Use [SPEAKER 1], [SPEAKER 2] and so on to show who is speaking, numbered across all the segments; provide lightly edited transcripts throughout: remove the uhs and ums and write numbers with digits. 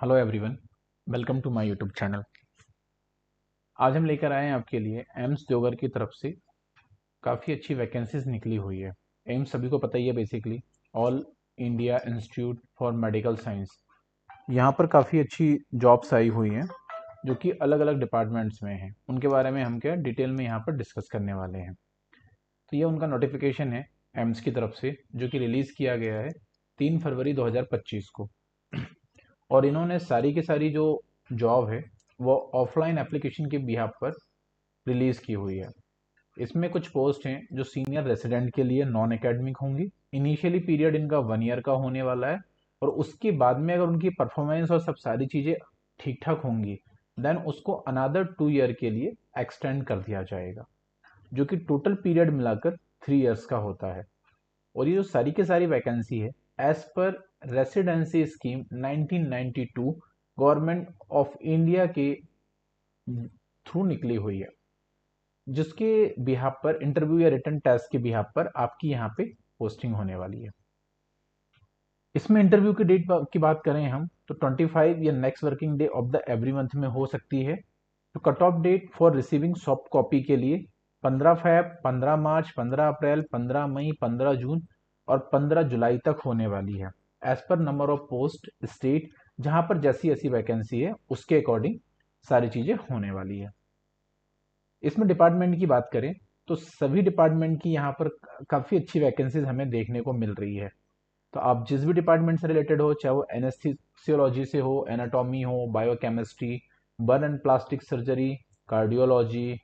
[SPEAKER 1] Hello everyone, welcome to my YouTube channel. आज हम लेकर आए हैं आपके लिए एम्स देवघर की तरफ से काफ़ी अच्छी वैकेंसीज निकली हुई है। एम्स सभी को पता ही है, basically all India institute for medical science. यहाँ पर काफ़ी अच्छी जॉब्स आई हुई हैं जो कि अलग अलग डिपार्टमेंट्स में हैं। उनके बारे में हम क्या डिटेल में यहाँ पर डिस्कस करने वाले हैं। तो ये उनका नोटिफिकेशन है एम्स की तरफ से, जो कि रिलीज़ किया गया है 3 फरवरी 2025 को। और इन्होंने सारी की सारी जो जॉब है वो ऑफलाइन एप्लीकेशन के बिहाफ पर रिलीज की हुई है। इसमें कुछ पोस्ट हैं जो सीनियर रेसिडेंट के लिए नॉन एकेडमिक होंगी। इनिशियली पीरियड इनका 1 ईयर का होने वाला है, और उसके बाद में अगर उनकी परफॉर्मेंस और सब सारी चीज़ें ठीक ठाक होंगी देन उसको अनदर 2 ईयर के लिए एक्सटेंड कर दिया जाएगा, जो कि टोटल पीरियड मिलाकर 3 ईयर्स का होता है। और ये जो सारी की सारी वैकेंसी है as per residency scheme 1992 government of India के थ्रू निकली हुई है, जिसके बिहाफ पर इंटरव्यू या रिटर्न टेस्ट के बिहाफ पर आपकी यहाँ पे पोस्टिंग होने वाली है। इसमें इंटरव्यू की डेट की बात करें हम तो 25 या next working day of the every month में हो सकती है। तो cut off date for receiving soft copy के लिए 15 फैब, 15 मार्च, 15 अप्रैल, 15 मई, 15 जून और 15 जुलाई तक होने वाली है। एज पर नंबर ऑफ पोस्ट स्टेट, जहां पर जैसी ऐसी वैकेंसी है उसके अकॉर्डिंग सारी चीजें होने वाली है। इसमें डिपार्टमेंट की बात करें तो सभी डिपार्टमेंट की यहाँ पर काफ़ी अच्छी वैकेंसीज हमें देखने को मिल रही है। तो आप जिस भी डिपार्टमेंट से रिलेटेड हो, चाहे वो एनेस्थीसियोलॉजी से हो, एनाटॉमी हो, biochemistry, burn and plastic surgery, cardiology,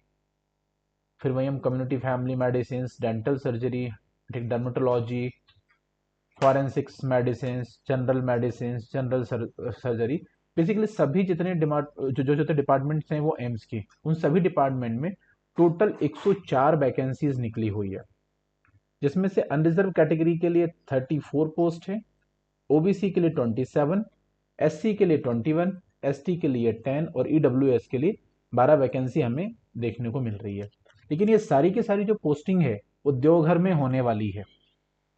[SPEAKER 1] फिर वही हम community family medicine, dental surgery, dermatology, forensics medicine, general medicine, general surgery, basically सभी जितने जो डिपार्टमेंट्स हैं वो एम्स की, उन सभी डिपार्टमेंट में टोटल 104 वैकेंसीज निकली हुई है, जिसमें से अनरिजर्व कैटेगरी के लिए 34 पोस्ट है, ओबीसी के लिए 27, एससी के लिए 21, एसटी के लिए 10 और ईडब्ल्यूएस के लिए 12 वैकेंसी हमें देखने को मिल रही है। लेकिन ये सारी की सारी जो पोस्टिंग है वो देवघर में होने वाली है।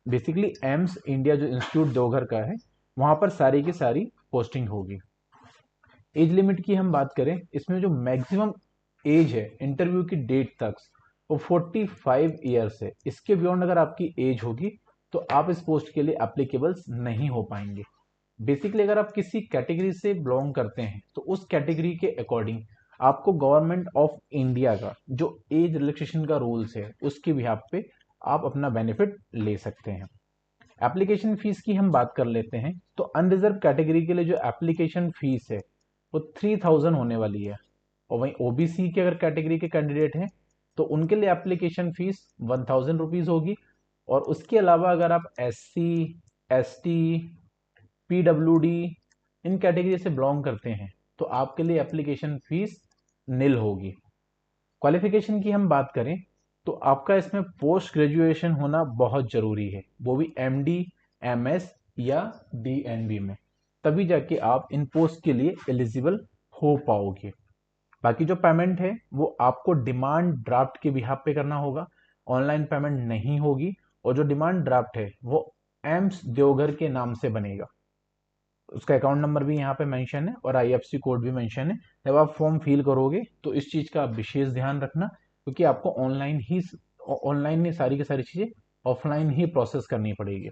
[SPEAKER 1] बेसिकली एम्स इंडिया जो इंस्टीट्यूट देवघर का है वहां पर सारी की सारी पोस्टिंग होगी। एज लिमिट की हम बात करें, इसमें जो मैक्सिमम एज है इंटरव्यू की डेट तक वो 45 ईयर्स है। इसके बियॉन्ड अगर आपकी एज होगी तो आप इस पोस्ट के लिए एप्लीकेबल नहीं हो पाएंगे। बेसिकली अगर आप किसी कैटेगरी से बिलोंग करते हैं तो उस कैटेगरी के अकॉर्डिंग आपको गवर्नमेंट ऑफ इंडिया का जो एज रिलैक्सेशन का रूल्स है उसके बिहाफ पे आप अपना बेनिफिट ले सकते हैं। एप्लीकेशन फीस की हम बात कर लेते हैं तो अनरिजर्व कैटेगरी के लिए जो एप्लीकेशन फीस है वो 3000 होने वाली है। और वहीं ओबीसी के अगर कैटेगरी के कैंडिडेट हैं तो उनके लिए एप्लीकेशन फीस 1000 रुपीज होगी। और उसके अलावा अगर आप SC, ST, PWD इन कैटेगरी से बिलोंग करते हैं तो आपके लिए एप्लीकेशन फीस निल होगी। क्वालिफिकेशन की हम बात करें तो आपका इसमें पोस्ट ग्रेजुएशन होना बहुत जरूरी है, वो भी MD, MS या DNB में, तभी जाके आप इन पोस्ट के लिए एलिजिबल हो पाओगे। बाकी जो पेमेंट है वो आपको डिमांड ड्राफ्ट के बिहाफ पे करना होगा, ऑनलाइन पेमेंट नहीं होगी। और जो डिमांड ड्राफ्ट है वो एम्स देवघर के नाम से बनेगा, उसका अकाउंट नंबर भी यहाँ पे मेंशन है और IFSC कोड भी मेंशन है। जब आप फॉर्म फिल करोगे तो इस चीज़ का विशेष ध्यान रखना, क्योंकि आपको ऑनलाइन ही सारी की सारी चीज़ें ऑफलाइन ही प्रोसेस करनी पड़ेगी।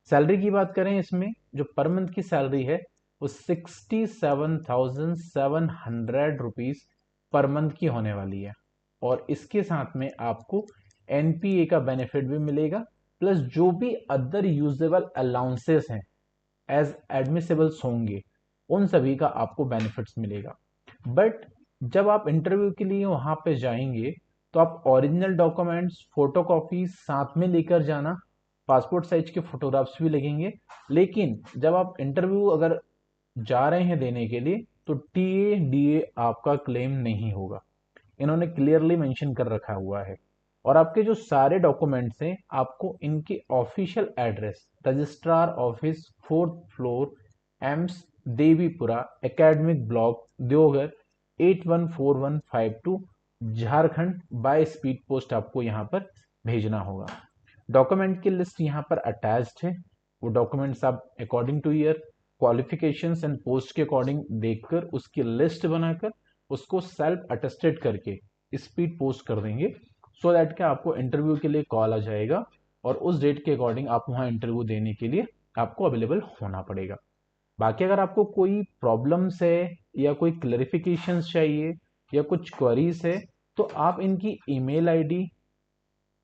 [SPEAKER 1] सैलरी की बात करें, इसमें जो पर मंथ की सैलरी है वो 67,700 रुपीज पर मंथ की होने वाली है। और इसके साथ में आपको NPA का बेनिफिट भी मिलेगा, प्लस जो भी अदर यूजेबल अलाउंसेस हैं एज एडमिसेबल्स होंगे उन सभी का आपको बेनिफिट्स मिलेगा। बट जब आप इंटरव्यू के लिए वहां पे जाएंगे तो आप ओरिजिनल डॉक्यूमेंट्स फोटोकॉपी साथ में लेकर जाना, पासपोर्ट साइज के फोटोग्राफ्स भी लगेंगे। लेकिन जब आप इंटरव्यू अगर जा रहे हैं देने के लिए तो TA DA आपका क्लेम नहीं होगा, इन्होंने क्लियरली मेंशन कर रखा हुआ है। और आपके जो सारे डॉक्यूमेंट्स हैं आपको इनके official address registrar office 4th floor AIIMS Devipura academic block Deoghar 814152 Jharkhand by speed post आपको यहाँ पर भेजना होगा। डॉक्यूमेंट की लिस्ट यहाँ पर अटैच्ड है, वो डॉक्यूमेंट्स आप according two year qualifications and post के अकॉर्डिंग देखकर उसकी लिस्ट बनाकर उसको सेल्फ अटेस्टेड करके स्पीड पोस्ट कर देंगे, सो दैट कि आपको इंटरव्यू के लिए कॉल आ जाएगा और उस डेट के अकॉर्डिंग आप वहाँ इंटरव्यू देने के लिए आपको अवेलेबल होना पड़ेगा। बाकी अगर आपको कोई प्रॉब्लम्स है या कोई क्लैरिफिकेशंस चाहिए या कुछ क्वेरीज है, तो आप इनकी ईमेल आईडी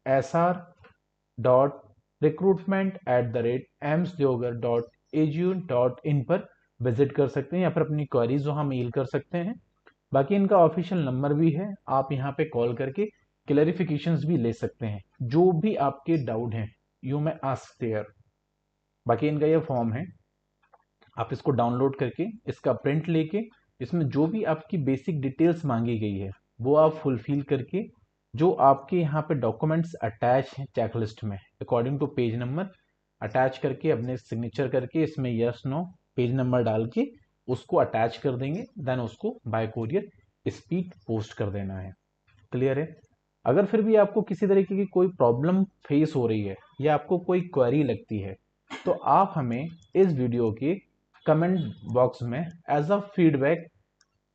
[SPEAKER 1] sr.recruitment@amsdeogar.edu.in पर विजिट कर सकते हैं या फिर अपनी क्वेरीज वहाँ मेल कर सकते हैं। बाकी इनका ऑफिशियल नंबर भी है, आप यहाँ पे कॉल करके क्लैरिफिकेशंस भी ले सकते हैं, जो भी आपके डाउट हैं यू मे आस्क देयर। बाकी इनका ये फॉर्म है, आप इसको डाउनलोड करके इसका प्रिंट लेके इसमें जो भी आपकी बेसिक डिटेल्स मांगी गई है वो आप फुलफिल करके जो आपके यहाँ पे डॉक्यूमेंट्स अटैच हैं चेकलिस्ट में according to page number attach करके अपने सिग्नेचर करके इसमें यस नो पेज नंबर डाल के उसको अटैच कर देंगे, देन उसको बाय कोरियर स्पीड पोस्ट कर देना है। क्लियर है? अगर फिर भी आपको किसी तरीके की कोई प्रॉब्लम फेस हो रही है या आपको कोई क्वेरी लगती है, तो आप हमें इस वीडियो के कमेंट बॉक्स में एज अ फीडबैक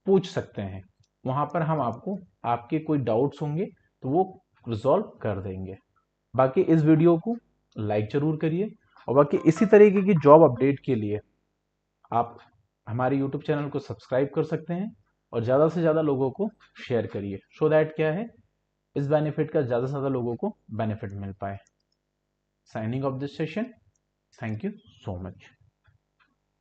[SPEAKER 1] पूछ सकते हैं। वहां पर हम आपको आपके कोई डाउट्स होंगे तो वो रिजॉल्व कर देंगे। बाकी इस वीडियो को लाइक जरूर करिए और बाकी इसी तरीके की जॉब अपडेट के लिए आप हमारे यूट्यूब चैनल को सब्सक्राइब कर सकते हैं और ज़्यादा से ज़्यादा लोगों को शेयर करिए, सो दैट क्या है इस बेनिफिट का ज़्यादा से ज़्यादा लोगों को बेनिफिट मिल पाए। Signing off this session, thank you so much.